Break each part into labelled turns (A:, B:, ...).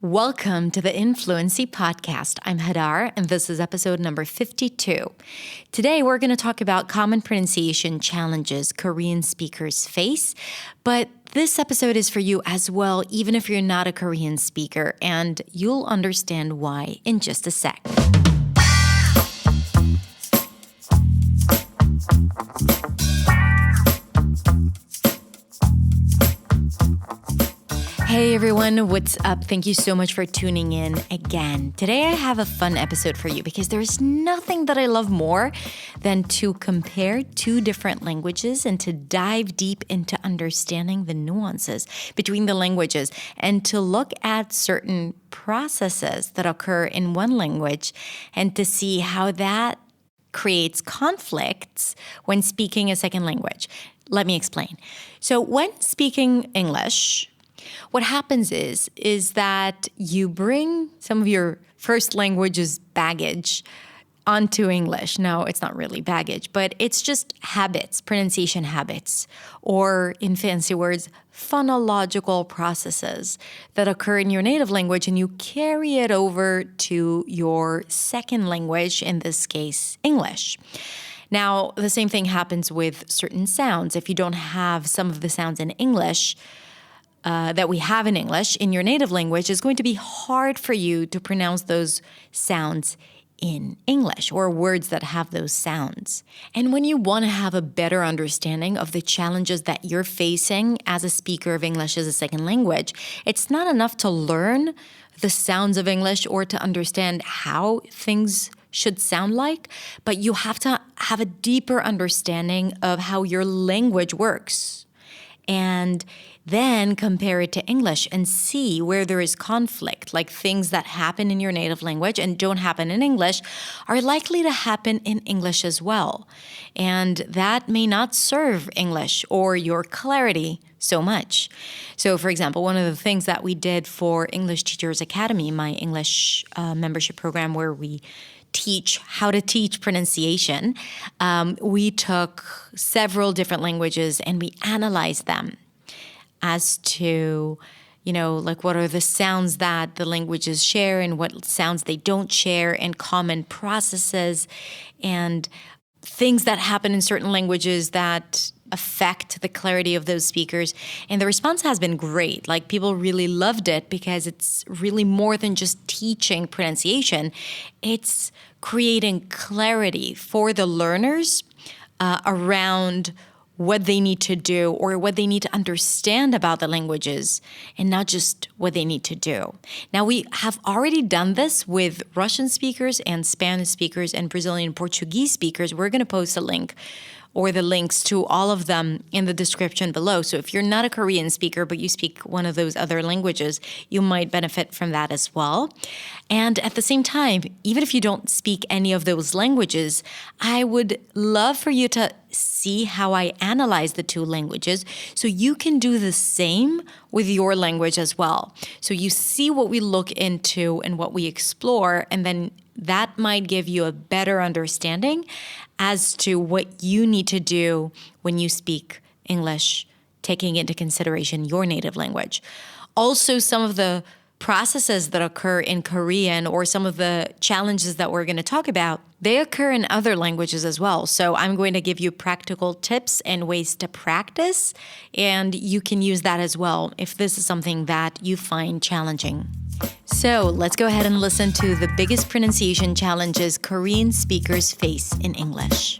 A: Welcome to the Influency Podcast. I'm Hadar, and this is episode number 52. Today, we're going to talk about common pronunciation challenges Korean speakers face, but this episode is for you as well, even if you're not a Korean speaker, and you'll understand why in just a sec. Hey everyone, what's up? Thank you so much for tuning in again. Today I have a fun episode for you because there's nothing that I love more than to compare two different languages and to dive deep into understanding the nuances between the languages and to look at certain processes that occur in one language and to see how that creates conflicts when speaking a second language. Let me explain. So when speaking English, what happens is that you bring some of your first language's baggage onto English. No, it's not really baggage, but it's just habits, pronunciation habits, or in fancy words, phonological processes that occur in your native language and you carry it over to your second language, in this case, English. Now, the same thing happens with certain sounds. If you don't have some of the sounds in English, that we have in English in your native language, it's going to be hard for you to pronounce those sounds in English or words that have those sounds. And when you want to have a better understanding of the challenges that you're facing as a speaker of English as a second language, it's not enough to learn the sounds of English or to understand how things should sound like, but you have to have a deeper understanding of how your language works. And then compare it to English and see where there is conflict, like things that happen in your native language and don't happen in English are likely to happen in English as well. And that may not serve English or your clarity so much. So, for example, one of the things that we did for English Teachers Academy, my English membership program where we teach how to teach pronunciation, we took several different languages and we analyzed them as to, like what are the sounds that the languages share and what sounds they don't share and common processes and things that happen in certain languages that affect the clarity of those speakers. And the response has been great. Like people really loved it because it's really more than just teaching pronunciation. It's creating clarity for the learners around what they need to do or what they need to understand about the languages and not just what they need to do. Now, we have already done this with Russian speakers and Spanish speakers and Brazilian Portuguese speakers. We're going to post a link or the links to all of them in the description below. So if you're not a Korean speaker, but you speak one of those other languages, you might benefit from that as well. And at the same time, even if you don't speak any of those languages, I would love for you to see how I analyze the two languages so you can do the same with your language as well. So you see what we look into and what we explore, and then that might give you a better understanding as to what you need to do when you speak English, taking into consideration your native language. Also, some of the processes that occur in Korean or some of the challenges that we're going to talk about, they occur in other languages as well. So I'm going to give you practical tips and ways to practice, and you can use that as well if this is something that you find challenging. So let's go ahead and listen to the biggest pronunciation challenges Korean speakers face in English.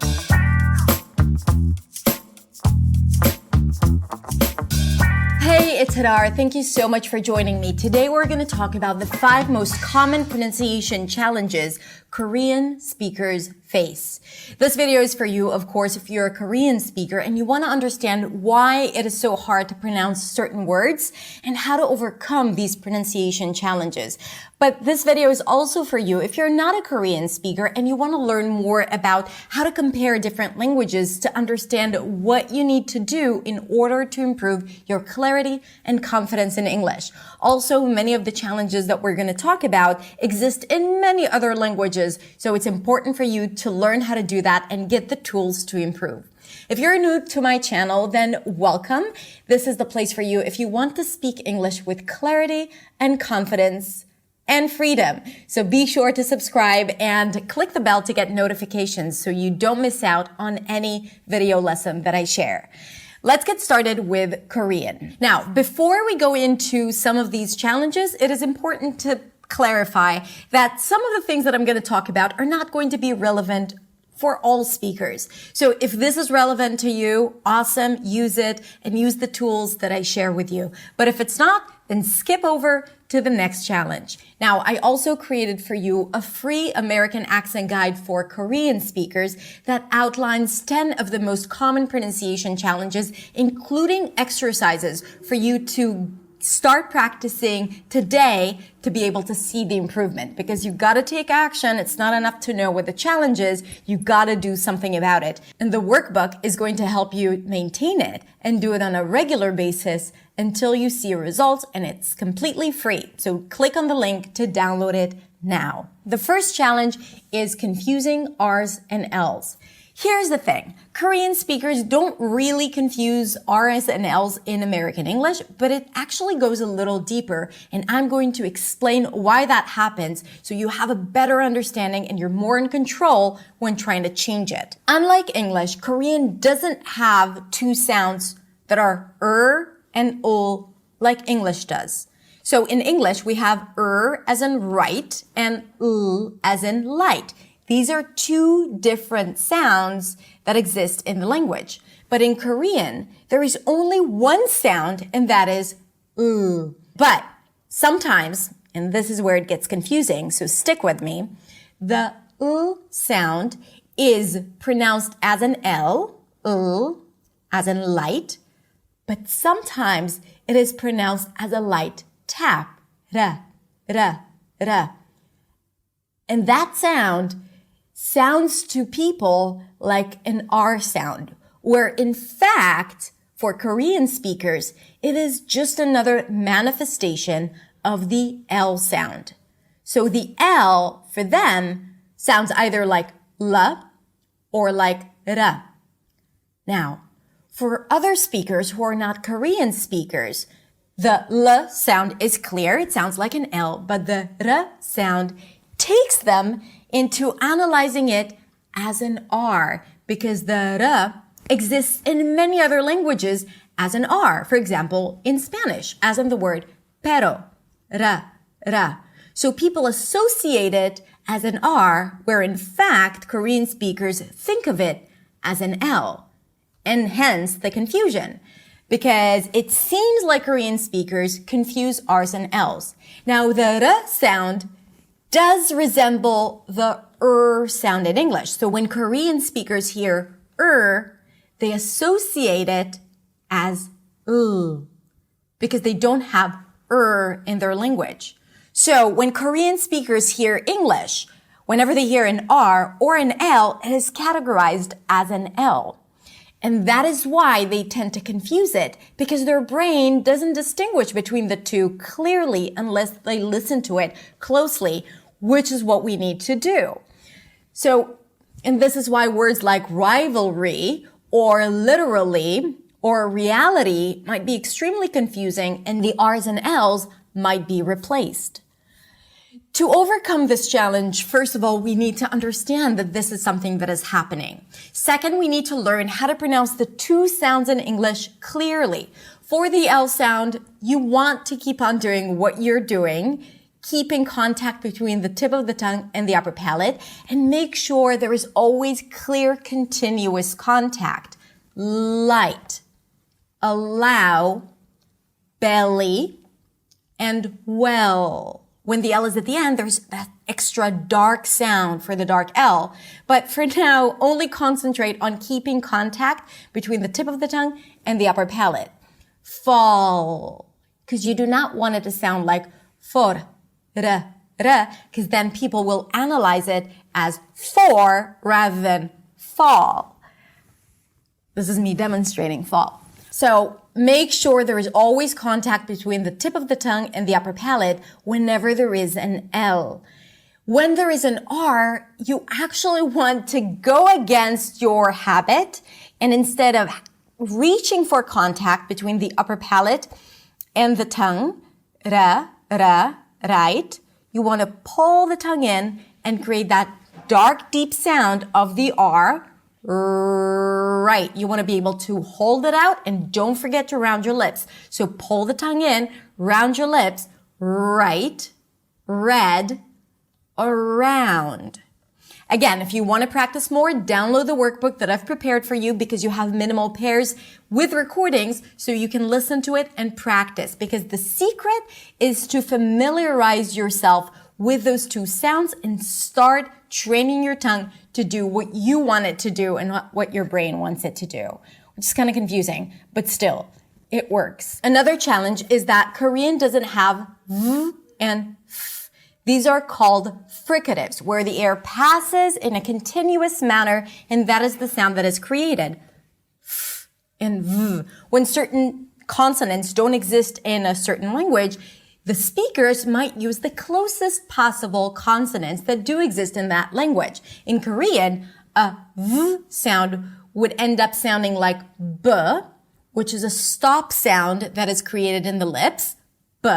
A: Hey, it's Hadar. Thank you so much for joining me. Today we're going to talk about the 5 most common pronunciation challenges Korean speakers face. This video is for you, of course, if you're a Korean speaker and you want to understand why it is so hard to pronounce certain words and how to overcome these pronunciation challenges. But this video is also for you if you're not a Korean speaker and you want to learn more about how to compare different languages to understand what you need to do in order to improve your clarity and confidence in English. Also, many of the challenges that we're going to talk about exist in many other languages, so it's important for you to learn how to do that and get the tools to improve. If you're new to my channel, then welcome. This is the place for you if you want to speak English with clarity and confidence and freedom. So be sure to subscribe and click the bell to get notifications so you don't miss out on any video lesson that I share. Let's get started with Korean. Now, before we go into some of these challenges, it is important to clarify that some of the things that I'm going to talk about are not going to be relevant for all speakers. So if this is relevant to you, awesome, use it and use the tools that I share with you. But if it's not, then skip over to the next challenge. Now, I also created for you a free American accent guide for Korean speakers that outlines 10 of the most common pronunciation challenges, including exercises for you to start practicing today to be able to see the improvement, because you got to take action. It's not enough to know what the challenge is. You got to do something about it. And the workbook is going to help you maintain it and do it on a regular basis until you see results, and it's completely free. So click on the link to download it now. The first challenge is confusing R's and L's. Here's the thing. Korean speakers don't really confuse R's and L's in American English, but it actually goes a little deeper, and I'm going to explain why that happens so you have a better understanding and you're more in control when trying to change it. Unlike English, Korean doesn't have two sounds that are and ul like English does. So in English, we have as in right and as in light. These are two different sounds that exist in the language. But in Korean, there is only one sound, and that is But sometimes, and this is where it gets confusing, so stick with me, the sound is pronounced as an L, as in light, but sometimes it is pronounced as a light tap, ra. And that sounds to people like an R sound, where in fact, for Korean speakers, it is just another manifestation of the L sound. So the L for them sounds either like la or like ra. Now, for other speakers who are not Korean speakers, the L sound is clear. It sounds like an L, but the R sound takes them into analyzing it as an R, because the R exists in many other languages as an R. For example, in Spanish, as in the word pero, ra. So people associate it as an R, where in fact Korean speakers think of it as an L. And hence the confusion, because it seems like Korean speakers confuse R's and L's. Now, the R sound does resemble the sound in English. So when Korean speakers hear they associate it as because they don't have in their language. So when Korean speakers hear English, whenever they hear an R or an L, it is categorized as an L. And that is why they tend to confuse it, because their brain doesn't distinguish between the two clearly unless they listen to it closely, which is what we need to do. So, and this is why words like rivalry or literally or reality might be extremely confusing, and the R's and L's might be replaced. To overcome this challenge, first of all, we need to understand that this is something that is happening. Second, we need to learn how to pronounce the two sounds in English clearly. For the L sound, you want to keep on doing what you're doing, keeping contact between the tip of the tongue and the upper palate, and make sure there is always clear, continuous contact. Light, allow, belly, and well. When the L is at the end, there's that extra dark sound for the dark L. But for now, only concentrate on keeping contact between the tip of the tongue and the upper palate. Fall, because you do not want it to sound like for, because then people will analyze it as for rather than fall. This is me demonstrating fall. So make sure there is always contact between the tip of the tongue and the upper palate whenever there is an L. When there is an R, you actually want to go against your habit And instead of reaching for contact between the upper palate and the tongue, right, you want to pull the tongue in and create that dark, deep sound of the R, right. You want to be able to hold it out and don't forget to round your lips. So pull the tongue in, round your lips, right, red, around. Again, if you want to practice more, download the workbook that I've prepared for you because you have minimal pairs with recordings so you can listen to it and practice. Because the secret is to familiarize yourself with those two sounds and start training your tongue to do what you want it to do and not what your brain wants it to do. Which is kind of confusing, but still, it works. Another challenge is that Korean doesn't have v and f. These are called fricatives, where the air passes in a continuous manner, and that is the sound that is created. F and v. When certain consonants don't exist in a certain language, the speakers might use the closest possible consonants that do exist in that language. In Korean, a v sound would end up sounding like b, which is a stop sound that is created in the lips. B,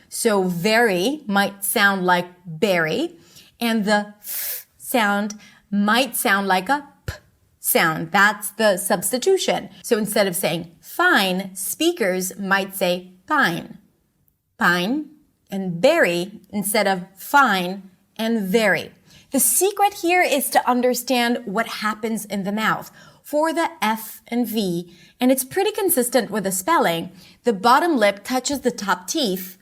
A: so very might sound like berry, and the f sound might sound like a p sound. That's the substitution. So instead of saying fine, speakers might say pine, pine, and berry instead of fine and very. The secret here is to understand what happens in the mouth. For the F and V, and it's pretty consistent with the spelling, the bottom lip touches the top teeth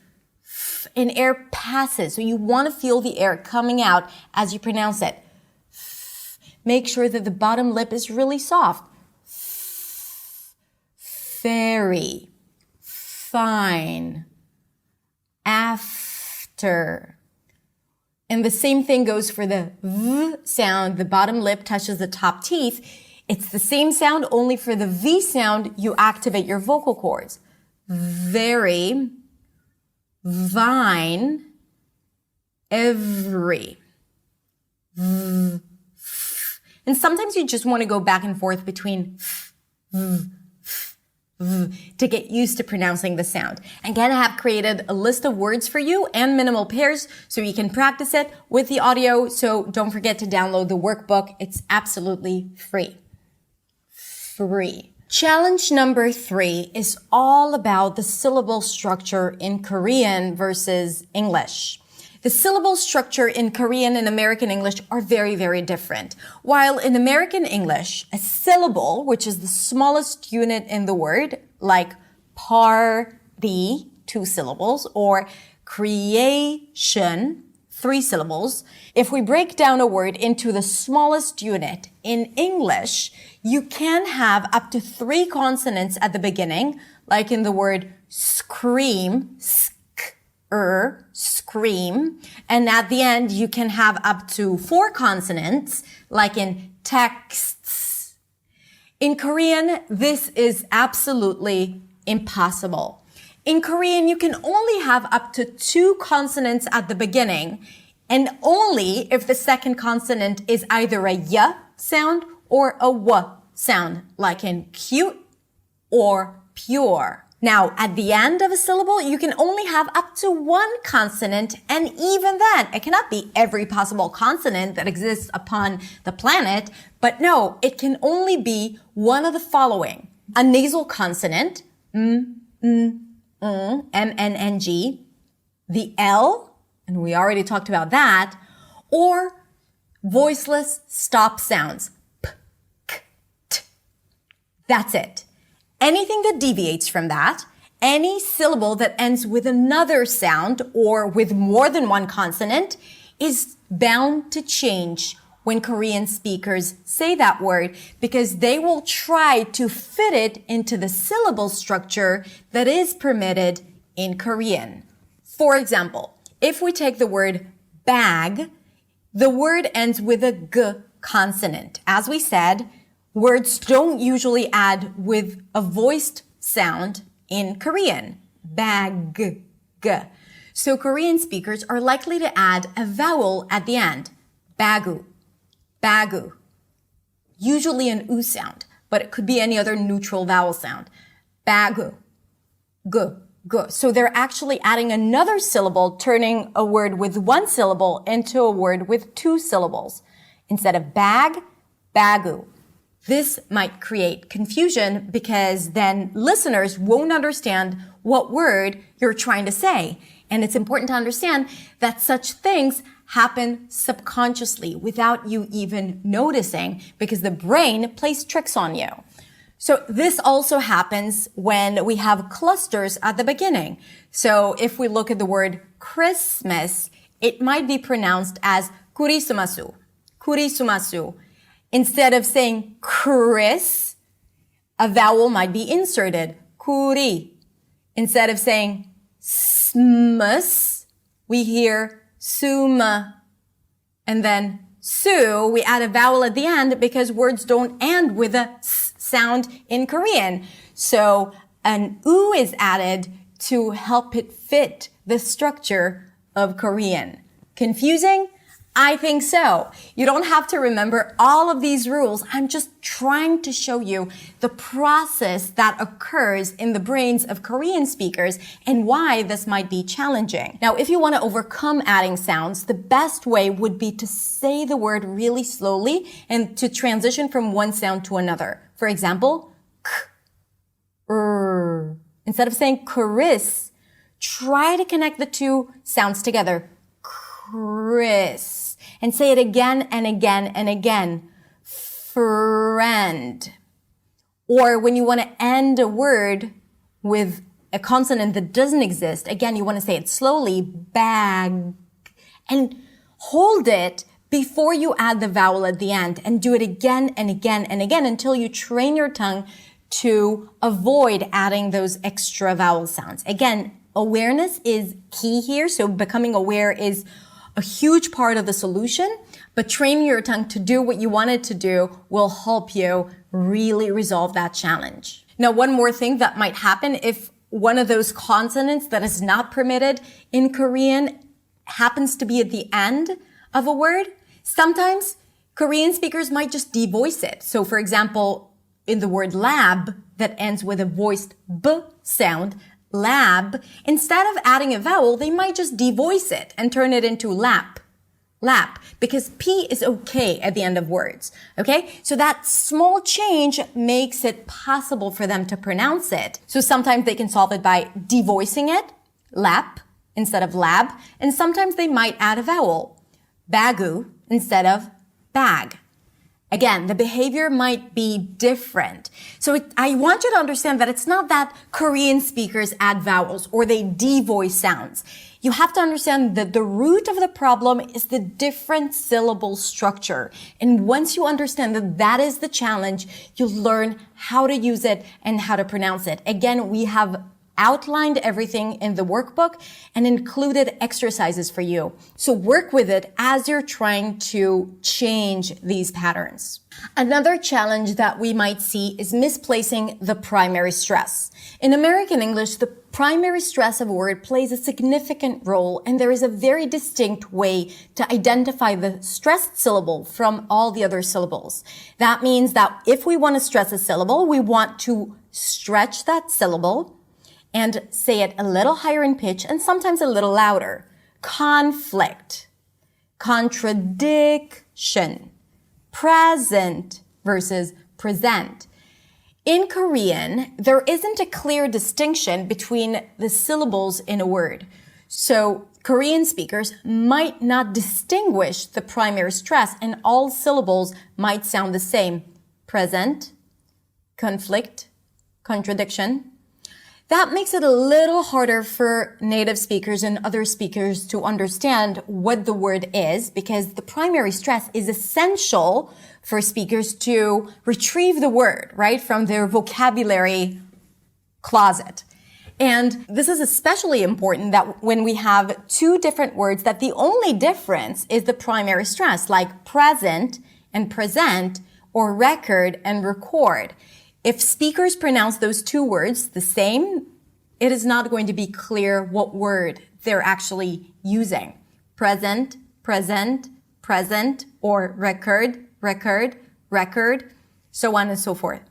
A: and air passes. So you want to feel the air coming out as you pronounce it. Make sure that the bottom lip is really soft. Very, fine, after. And the same thing goes for the V sound. The bottom lip touches the top teeth. It's the same sound, only for the V sound, you activate your vocal cords. Very, vine, every. And sometimes you just want to go back and forth between to get used to pronouncing the sound. Again, I have created a list of words for you and minimal pairs so you can practice it with the audio. So don't forget to download the workbook. It's absolutely free. Challenge number 3 is all about the syllable structure in Korean versus English. The syllable structure in Korean and American English are very, very different. While in American English, a syllable, which is the smallest unit in the word, like party, 2 syllables, or creation, 3 syllables. If we break down a word into the smallest unit, in English, you can have up to 3 consonants at the beginning, like in the word scream, scream. And at the end, you can have up to 4 consonants, like in texts. In Korean, this is absolutely impossible. In Korean, you can only have up to 2 consonants at the beginning, and only if the second consonant is either a y sound or a w sound, like in cute or pure. Now, at the end of a syllable, you can only have up to 1 consonant, and even then, it cannot be every possible consonant that exists upon the planet, but no, it can only be one of the following. A nasal consonant, M-N-N-G, the L, and we already talked about that, or voiceless stop sounds, P, K, T. That's it. Anything that deviates from that, any syllable that ends with another sound or with more than 1 consonant is bound to change when Korean speakers say that word, because they will try to fit it into the syllable structure that is permitted in Korean. For example, if we take the word bag, the word ends with a G consonant. As we said, words don't usually add with a voiced sound in Korean. Bag, G. So Korean speakers are likely to add a vowel at the end. Bagu, bagu. Usually an U sound.
B: but it could be any other neutral vowel sound. Bagu, gu, gu. So they're actually adding another syllable, turning a word with one syllable into a word with two syllables. Instead of bag, bagu. This might create confusion because then listeners won't understand what word you're trying to say. And it's important to understand that such things happen subconsciously without you even noticing because the brain plays tricks on you. So this also happens when we have clusters at the beginning. So if we look at the word Christmas, it might be pronounced as kurisumasu, kurisumasu. Instead of saying Chris, a vowel might be inserted, kuri. Instead of saying smus, we hear suma. And then su, we add a vowel at the end because words don't end with a s sound in Korean. So an u is added to help it fit the structure of Korean. Confusing? I think so. You don't have to remember all of these rules. I'm just trying to show you the process that occurs in the brains of Korean speakers and why this might be challenging. Now, if you want to overcome adding sounds, the best way would be to say the word really slowly and to transition from one sound to another. For example, k, instead of saying Chris, try to connect the two sounds together. Chris. And say it again and again and again. Friend. Or when you want to end a word with a consonant that doesn't exist, again, you want to say it slowly, bag. And hold it before you add the vowel at the end and do it again and again and again until you train your tongue to avoid adding those extra vowel sounds. Again, awareness is key here. So becoming aware is a huge part of the solution, but training your tongue to do what you want it to do will help you really resolve that challenge. Now, one more thing that might happen if one of those consonants that is not permitted in Korean happens to be at the end of a word, sometimes Korean speakers might just devoice it. So for example, in the word lab that ends with a voiced b sound, lab, instead of adding a vowel, they might just devoice it and turn it into lap, lap, because P is okay at the end of words, okay? So that small change makes it possible for them to pronounce it. So sometimes they can solve it by devoicing it, lap, instead of lab, and sometimes they might add a vowel, bagu, instead of bag. Again, the behavior might be different. So I want you to understand that it's not that Korean speakers add vowels or they devoice sounds. You have to understand that the root of the problem is the different syllable structure. And once you understand that that is the challenge, you'll learn how to use it and how to pronounce it. Again, we have outlined everything in the workbook and included exercises for you. So work with it as you're trying to change these patterns. Another challenge that we might see is misplacing the primary stress. In American English, the primary stress of a word plays a significant role, and there is a very distinct way to identify the stressed syllable from all the other syllables. That means that if we want to stress a syllable, we want to stretch that syllable and say it a little higher in pitch and sometimes a little louder. Conflict, contradiction, present versus present. In Korean, there isn't a clear distinction between the syllables in a word. So Korean speakers might not distinguish the primary stress and all syllables might sound the same. Present, conflict, contradiction. That makes it a little harder for native speakers and other speakers to understand what the word is because the primary stress is essential for speakers to retrieve the word, right, from their vocabulary closet. And this is especially important that when we have two different words that the only difference is the primary stress, like present and present or record and record. If speakers pronounce those two words the same, it is not going to be clear what word they're actually using. Present, present, present, or record, record, record, so on and so forth.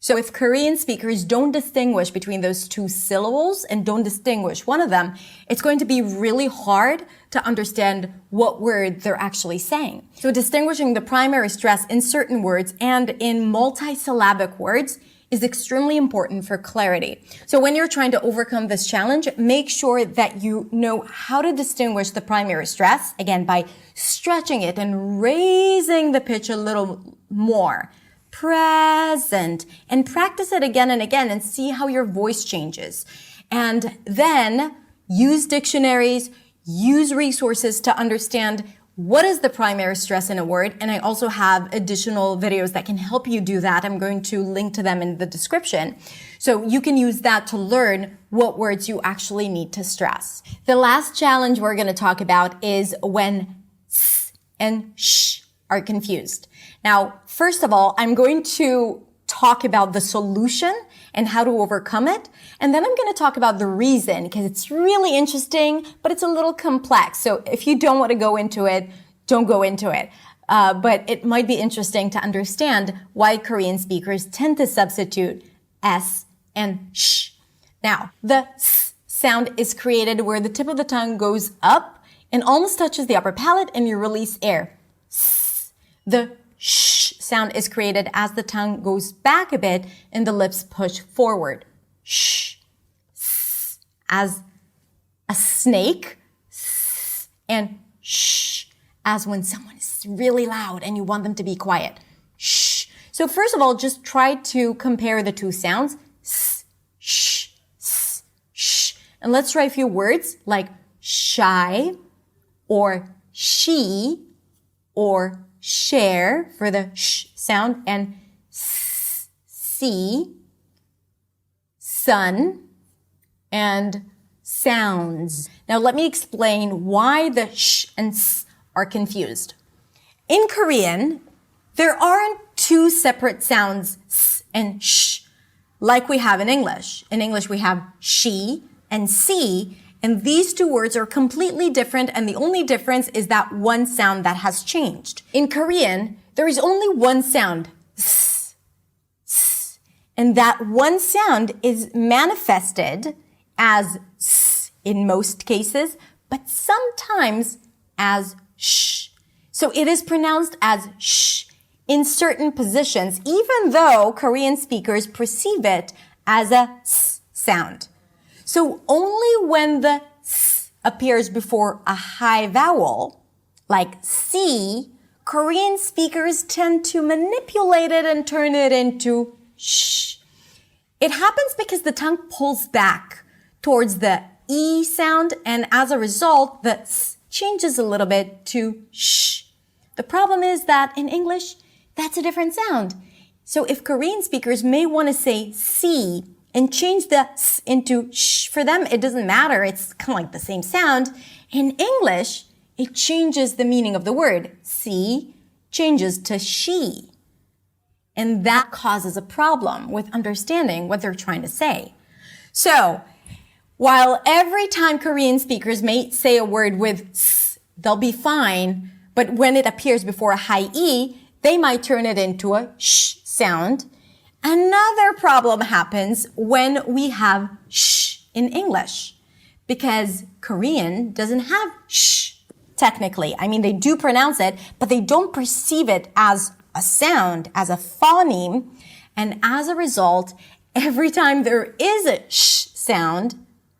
B: So if Korean speakers don't distinguish between those two syllables and don't distinguish one of them, it's going to be really hard to understand what word they're actually saying. So distinguishing the primary stress in certain words and in multisyllabic words is extremely important for clarity. So when you're trying to overcome this challenge, make sure that you know how to distinguish the primary stress, again, by stretching it and raising the pitch a little more. Present, and practice it again and again and see how your voice changes. And then use dictionaries, use resources to understand what is the primary stress in a word. And I also have additional videos that can help you do that. I'm going to link to them in the description. So you can use that to learn what words you actually need to stress. The last challenge we're going to talk about is when s and sh are confused. Now, first of all, I'm going to talk about the solution and how to overcome it. And then I'm going to talk about the reason because it's really interesting, but it's a little complex. So if you don't want to go into it, don't go into it. But it might be interesting to understand why Korean speakers tend to substitute s and sh. Now, the s sound is created where the tip of the tongue goes up and almost touches the upper palate and you release air. S. The sh sound is created as the tongue goes back a bit and the lips push forward. Sh. S. As a snake. S. And sh. As when someone is really loud and you want them to be quiet. Shh. So first of all, just try to compare the two sounds. S, sh, s, sh. And let's try a few words like shy or she or share for the sh sound and see, sun, and sounds. Now let me explain why the sh and s are confused. In Korean, there aren't two separate sounds, s and sh, like we have in English. In English, we have she and see, and these two words are completely different, and the only difference is that one sound that has changed. In Korean, there is only one sound, s, s, and that one sound is manifested as s in most cases, but sometimes as sh. So it is pronounced as sh in certain positions, even though Korean speakers perceive it as a s sound. So only when the s appears before a high vowel, like C, Korean speakers tend to manipulate it and turn it into sh. It happens because the tongue pulls back towards the E sound, and as a result, the s changes a little bit to sh. The problem is that in English, that's a different sound. So if Korean speakers may want to say see and change the s into sh, for them, it doesn't matter. It's kind of like the same sound. In English, it changes the meaning of the word. See changes to she. And that causes a problem with understanding what they're trying to say. So, while every time Korean speakers may say a word with s, they'll be fine, but when it appears before a high E, they might turn it into a sh sound. Another problem happens when we have sh in English, because Korean doesn't have sh, technically. I mean, they do pronounce it, but they don't perceive it as a sound, as a phoneme, and as a result, every time there is a sh sound,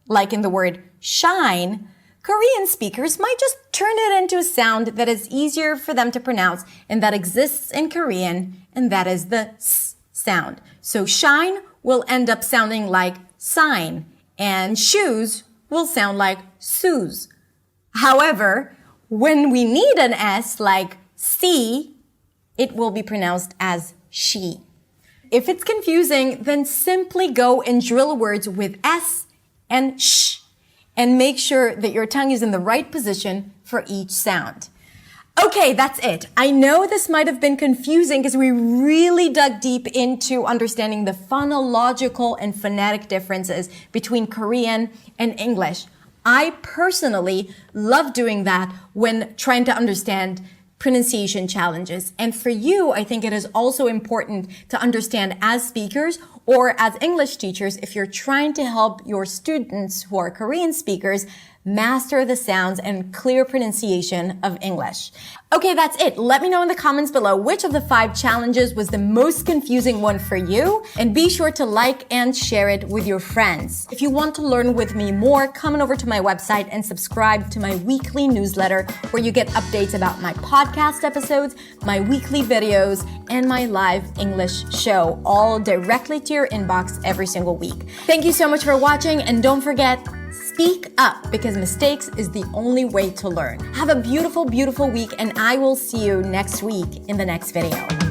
B: like in the word shine, Korean speakers might just turn it into a sound that is easier for them to pronounce and that exists in Korean, and that is the s sound. So shine will end up sounding like sign, and shoes will sound like shoes. However, when we need an S like see, it will be pronounced as she. If it's confusing, then simply go and drill words with S and sh, and make sure that your tongue is in the right position for each sound. Okay, that's it. I know this might have been confusing because we really dug deep into understanding the phonological and phonetic differences between Korean and English. I personally love doing that when trying to understand pronunciation challenges. And for you, I think it is also important to understand as speakers or as English teachers, if you're trying to help your students who are Korean speakers master the sounds and clear pronunciation of English. Okay, that's it. Let me know in the comments below which of the 5 challenges was the most confusing one for you, and be sure to like and share it with your friends. If you want to learn with me more, come on over to my website and subscribe to my weekly newsletter where you get updates about my podcast episodes, my weekly videos, and my live English show, all directly to your inbox every single week. Thank you so much for watching, and don't forget, speak up, because mistakes is the only way to learn. Have a beautiful, beautiful week, and I will see you next week in the next video.